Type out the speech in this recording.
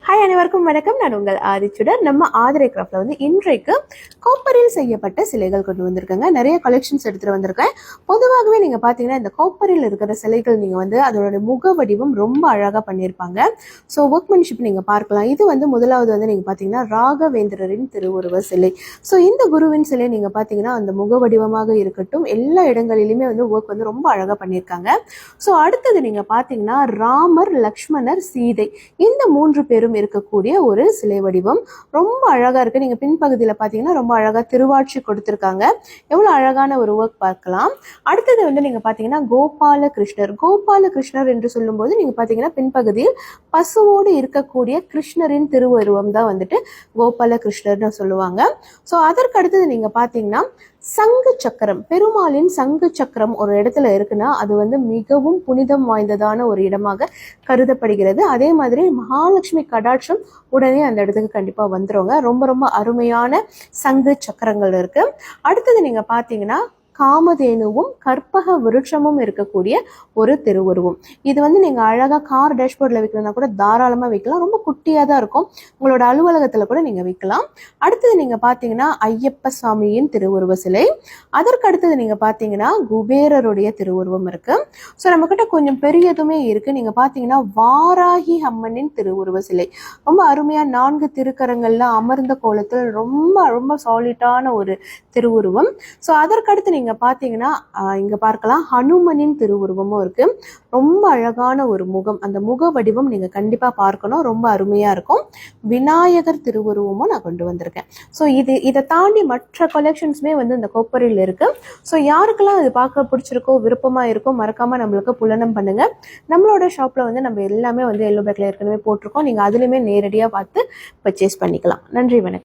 Hi, அனைவருக்கும் வணக்கம். நான் உங்கள் ஆதிச்சுடர். நம்ம ஆதிரை கிராஃப்ட்ல இன்றைக்கு கோப்பரில் செய்யப்பட்ட சிலைகள் கொண்டு வந்திருக்கேங்க. நிறைய கலெக்ஷன்ஸ் எடுத்துட்டு வந்திருக்கேன். பொதுவாகவே நீங்க பாத்தீங்கன்னா இந்த கோப்பரில் இருக்கிற சிலைகள் நீங்க அதோட முக வடிவம் ரொம்ப அழகா பண்ணியிருப்பாங்க. ஸோ ஒர்க்மன்ஷிப் நீங்க பார்க்கலாம். இது முதலாவது நீங்க பாத்தீங்கன்னா ராகவேந்திரரின் திருவுருவ சிலை. ஸோ இந்த குருவின் சிலை நீங்க பாத்தீங்கன்னா அந்த முக வடிவமாக இருக்கட்டும், எல்லா இடங்களிலுமே ஒர்க் ரொம்ப அழகா பண்ணியிருக்காங்க. ஸோ அடுத்தது நீங்க பாத்தீங்கன்னா ராமர், லக்ஷ்மணர், சீதை இந்த 3 பேரும் இருக்கக்கூடிய ஒரு சிலை வடிவம் ரொம்ப அழகா இருக்கு. நீங்க பின்பகுதியில பாத்தீங்கன்னா ரொம்ப அழகா திருவாட்சி கொடுத்திருக்காங்க. எவ்வளவு அழகான ஒரு ஒர்க் பார்க்கலாம். அடுத்தது நீங்க பாத்தீங்கன்னா கோபால கிருஷ்ணர் என்று சொல்லும் போது நீங்க பாத்தீங்கன்னா பின்பகுதியில் பசுவோடு இருக்கக்கூடிய கிருஷ்ணரின் திருவுருவம் தான் கோபால கிருஷ்ணர்னு சொல்லுவாங்க. ஸோ அதற்கு அடுத்தது நீங்க பாத்தீங்கன்னா சங்கு சக்கரம், பெருமாளின் சங்கு சக்கரம் ஒரு இடத்துல இருக்குன்னா அது மிகவும் புனிதம் வாய்ந்ததான ஒரு இடமாக கருதப்படுகிறது. அதே மாதிரி மகாலட்சுமி கடாட்சம் உடனே அந்த இடத்துக்கு கண்டிப்பா வந்துருங்க. ரொம்ப ரொம்ப அருமையான சங்கு சக்கரங்கள் இருக்கு. அடுத்தது நீங்க பாத்தீங்கன்னா காமதேனுவும் கற்பக விருட்சமும் இருக்கக்கூடிய ஒரு திருவுருவம். இது நீங்க அழகா கார் டேஷ்போர்ட்ல வைக்கலன்னா கூட தாராளமா வைக்கலாம். ரொம்ப குட்டியா தான் இருக்கும். உங்களோட அலுவலகத்துல கூட நீங்க வைக்கலாம். அடுத்தது நீங்க பாத்தீங்கன்னா ஐயப்ப சாமியின் திருவுருவ சிலை. அதற்கு அடுத்தது நீங்க பாத்தீங்கன்னா குபேரருடைய திருவுருவம் இருக்கு. ஸோ நம்ம கிட்ட கொஞ்சம் பெரியதுமே இருக்கு. நீங்க பாத்தீங்கன்னா வாராகி அம்மனின் திருவுருவ சிலை ரொம்ப அருமையா 4 திருக்கரங்கள்ல அமர்ந்த கோலத்தில் ரொம்ப ரொம்ப சாலிட்டான ஒரு திருவுருவம். ஸோ அதற்கடுத்து நீங்க பாத்தீங்கன்னா இங்க பார்க்கலாம் ஹனுமனின் திருவுருவமும் இருக்கு. ரொம்ப அழகான ஒரு முகம், அந்த முக வடிவம் நீங்க கண்டிப்பா பார்க்கணும். ரொம்ப அருமையா இருக்கும். விநாயகர் திருவுருவமும் நான் கொண்டு வந்திருக்கேன். ஸோ இதை தாண்டி மற்ற கலெக்ஷன்ஸுமே இந்த கோப்பரில் இருக்கு. ஸோ யாருக்கெல்லாம் இது பார்க்க பிடிச்சிருக்கோ, விருப்பமா இருக்கோ, மறக்காம நம்மளுக்கு புலனம் பண்ணுங்க. நம்மளோட ஷாப்ல நம்ம எல்லாமே எல்லோ பேக்ல ஏற்கனவே போட்டிருக்கோம். நீங்க அதுலயுமே நேரடியா பார்த்து பர்ச்சேஸ் பண்ணிக்கலாம். நன்றி, வணக்கம்.